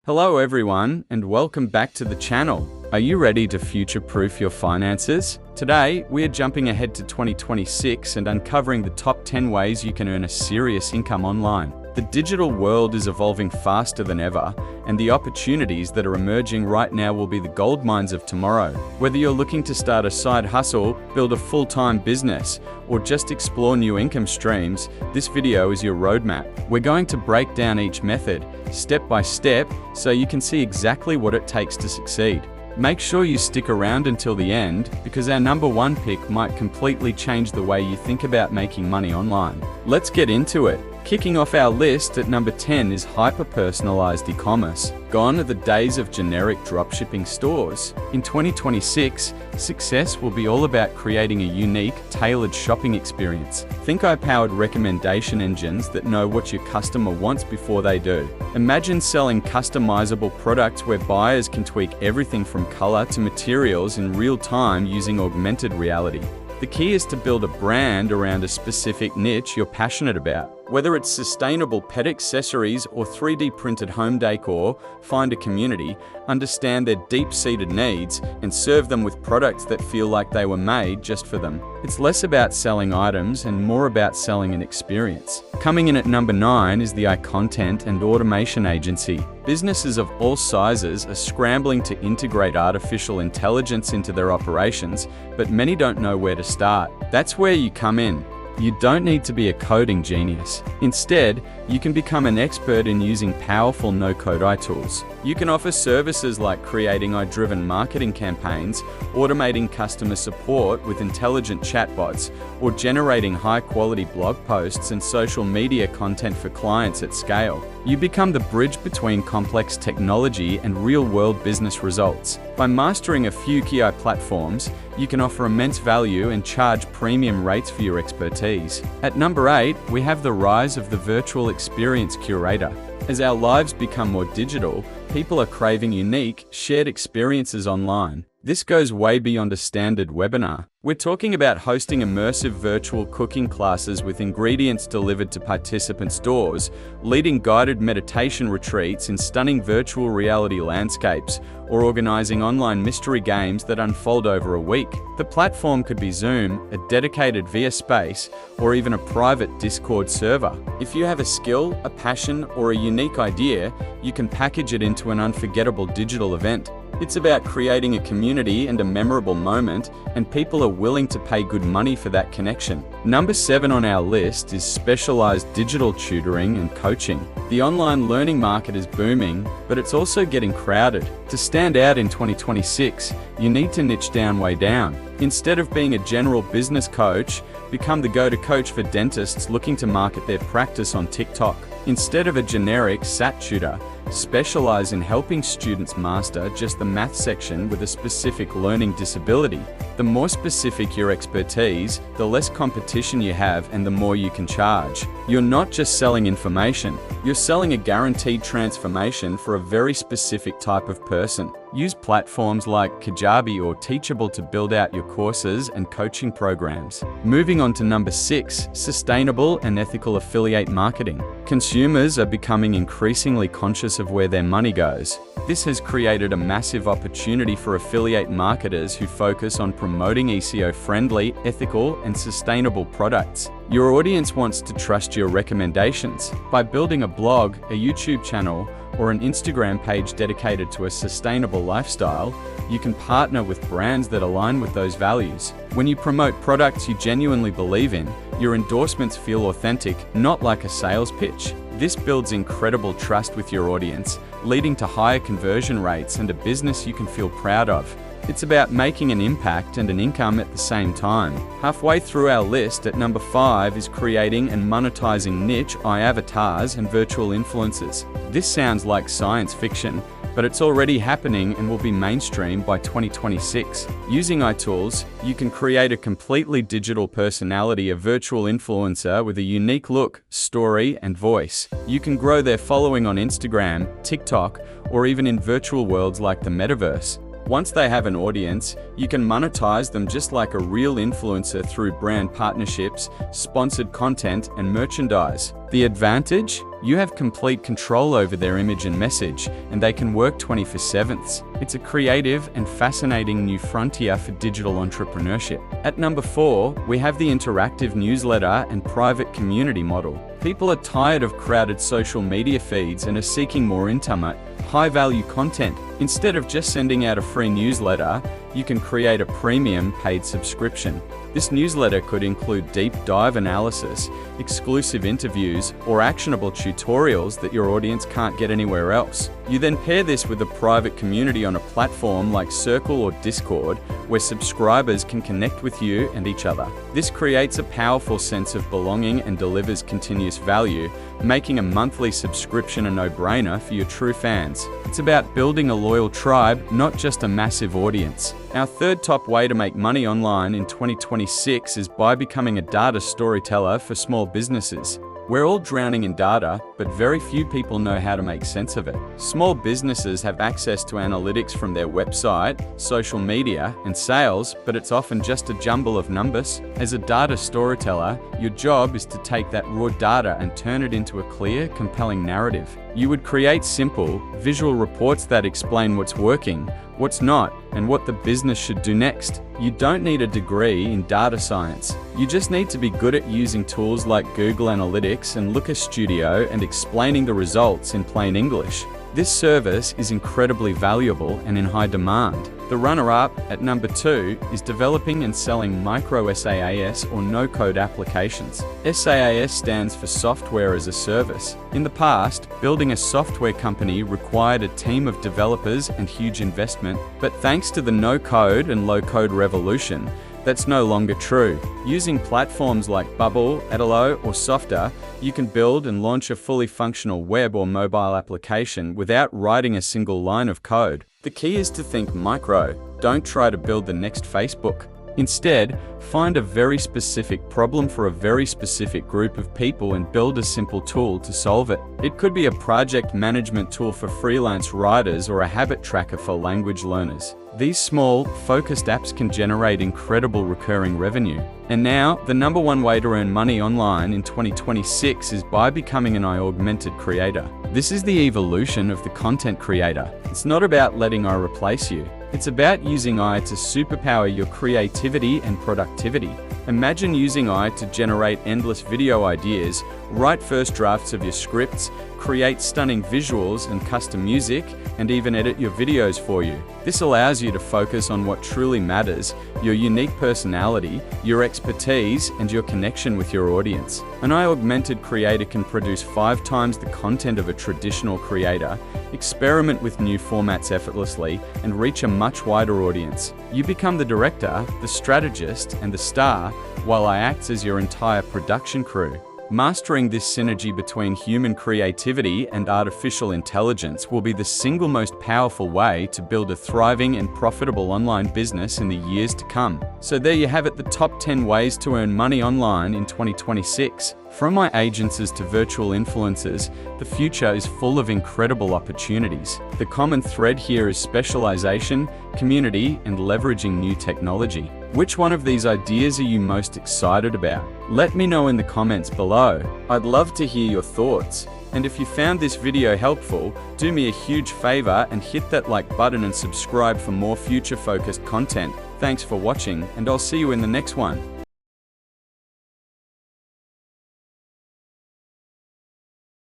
Hello everyone, and welcome back to the channel. Are you ready to future-proof your finances? Today, we are jumping ahead to 2026 and uncovering the top 10 ways you can earn a serious income online. The digital world is evolving faster than ever, and the opportunities that are emerging right now will be the gold mines of tomorrow. Whether you're looking to start a side hustle, build a full-time business, or just explore new income streams, this video is your roadmap. We're going to break down each method, step by step, so you can see exactly what it takes to succeed. Make sure you stick around until the end, because our number one pick might completely change the way you think about making money online. Let's get into it. Kicking off our list at number 10 is hyper-personalized e-commerce. Gone are the days of generic dropshipping stores. In 2026, success will be all about creating a unique, tailored shopping experience. Think AI-powered recommendation engines that know what your customer wants before they do. Imagine selling customizable products where buyers can tweak everything from color to materials in real time using augmented reality. The key is to build a brand around a specific niche you're passionate about. Whether it's sustainable pet accessories or 3D printed home decor, find a community, understand their deep-seated needs, and serve them with products that feel like they were made just for them. It's less about selling items and more about selling an experience. Coming in at number 9 is the iContent and Automation Agency. Businesses of all sizes are scrambling to integrate artificial intelligence into their operations, but many don't know where to start. That's where you come in. You don't need to be a coding genius. Instead, you can become an expert in using powerful no-code AI tools. You can offer services like creating AI-driven marketing campaigns, automating customer support with intelligent chatbots, or generating high-quality blog posts and social media content for clients at scale. You become the bridge between complex technology and real-world business results. By mastering a few key AI platforms, you can offer immense value and charge premium rates for your expertise. At number 8, we have the rise of the virtual experience curator. As our lives become more digital, people are craving unique, shared experiences online. This goes way beyond a standard webinar. We're talking about hosting immersive virtual cooking classes with ingredients delivered to participants' doors, leading guided meditation retreats in stunning virtual reality landscapes, or organizing online mystery games that unfold over a week. The platform could be Zoom, a dedicated VIA space, or even a private Discord server. If you have a skill, a passion, or a unique idea, you can package it into an unforgettable digital event. It's about creating a community and a memorable moment, and people are willing to pay good money for that connection. Number 7 on our list is specialized digital tutoring and coaching. The online learning market is booming, but it's also getting crowded. To stand out in 2026, you need to niche down way down. Instead of being a general business coach, become the go-to coach for dentists looking to market their practice on TikTok. Instead of a generic SAT tutor, specialize in helping students master just the math section with a specific learning disability. The more specific your expertise, the less competition you have and the more you can charge. You're not just selling information, you're selling a guaranteed transformation for a very specific type of person. Use platforms like Kajabi or Teachable to build out your courses and coaching programs. Moving on to number 6, sustainable and ethical affiliate marketing. Consumers are becoming increasingly conscious of where their money goes. This has created a massive opportunity for affiliate marketers who focus on promoting ECO-friendly, ethical, and sustainable products. Your audience wants to trust your recommendations. By building a blog, a YouTube channel, or an Instagram page dedicated to a sustainable lifestyle, you can partner with brands that align with those values. When you promote products you genuinely believe in, your endorsements feel authentic, not like a sales pitch. This builds incredible trust with your audience, leading to higher conversion rates and a business you can feel proud of. It's about making an impact and an income at the same time. Halfway through our list at number 5 is creating and monetizing niche AI avatars and virtual influencers. This sounds like science fiction, but it's already happening and will be mainstream by 2026. Using AI tools, you can create a completely digital personality, a virtual influencer with a unique look, story, and voice. You can grow their following on Instagram, TikTok, or even in virtual worlds like the metaverse. Once they have an audience, you can monetize them just like a real influencer through brand partnerships, sponsored content, and merchandise. The advantage? You have complete control over their image and message, and they can work 24/7. It's a creative and fascinating new frontier for digital entrepreneurship. At number 4, we have the interactive newsletter and private community model. People are tired of crowded social media feeds and are seeking more intimate, high-value content. Instead of just sending out a free newsletter, you can create a premium paid subscription. This newsletter could include deep dive analysis, exclusive interviews, or actionable tutorials that your audience can't get anywhere else. You then pair this with a private community on a platform like Circle or Discord, where subscribers can connect with you and each other. This creates a powerful sense of belonging and delivers continuous value, making a monthly subscription a no-brainer for your true fans. It's about building a loyal tribe, not just a massive audience. Our third top way to make money online in 2026 is by becoming a data storyteller for small businesses. We're all drowning in data, but very few people know how to make sense of it. Small businesses have access to analytics from their website, social media, and sales, but it's often just a jumble of numbers. As a data storyteller, your job is to take that raw data and turn it into a clear, compelling narrative. You would create simple, visual reports that explain what's working, what's not, and what the business should do next. You don't need a degree in data science. You just need to be good at using tools like Google Analytics and Looker Studio and explaining the results in plain English. This service is incredibly valuable and in high demand. The runner-up at number 2 is developing and selling micro SaaS or no-code applications. SaaS stands for Software as a Service. In the past, building a software company required a team of developers and huge investment, but thanks to the no-code and low-code revolution, that's no longer true. Using platforms like Bubble, Edelo, or Softer, you can build and launch a fully functional web or mobile application without writing a single line of code. The key is to think micro. Don't try to build the next Facebook. Instead, find a very specific problem for a very specific group of people and build a simple tool to solve it. It could be a project management tool for freelance writers or a habit tracker for language learners. These small, focused apps can generate incredible recurring revenue. And now, the number 1 way to earn money online in 2026 is by becoming an AI-augmented creator. This is the evolution of the content creator. It's not about letting AI replace you. It's about using AI to superpower your creativity and productivity. Imagine using AI to generate endless video ideas, write first drafts of your scripts, create stunning visuals and custom music, and even edit your videos for you. This allows you to focus on what truly matters: your unique personality, your expertise, and your connection with your audience. An AI-augmented creator can produce 5 times the content of a traditional creator, experiment with new formats effortlessly, and reach a much wider audience. You become the director, the strategist, and the star, while AI acts as your entire production crew. Mastering this synergy between human creativity and artificial intelligence will be the single most powerful way to build a thriving and profitable online business in the years to come. So there you have it, the top 10 ways to earn money online in 2026. From my agencies to virtual influencers, the future is full of incredible opportunities. The common thread here is specialization, community, and leveraging new technology. Which one of these ideas are you most excited about? Let me know in the comments below. I'd love to hear your thoughts. And if you found this video helpful, do me a huge favor and hit that like button and subscribe for more future-focused content. Thanks for watching, and I'll see you in the next one.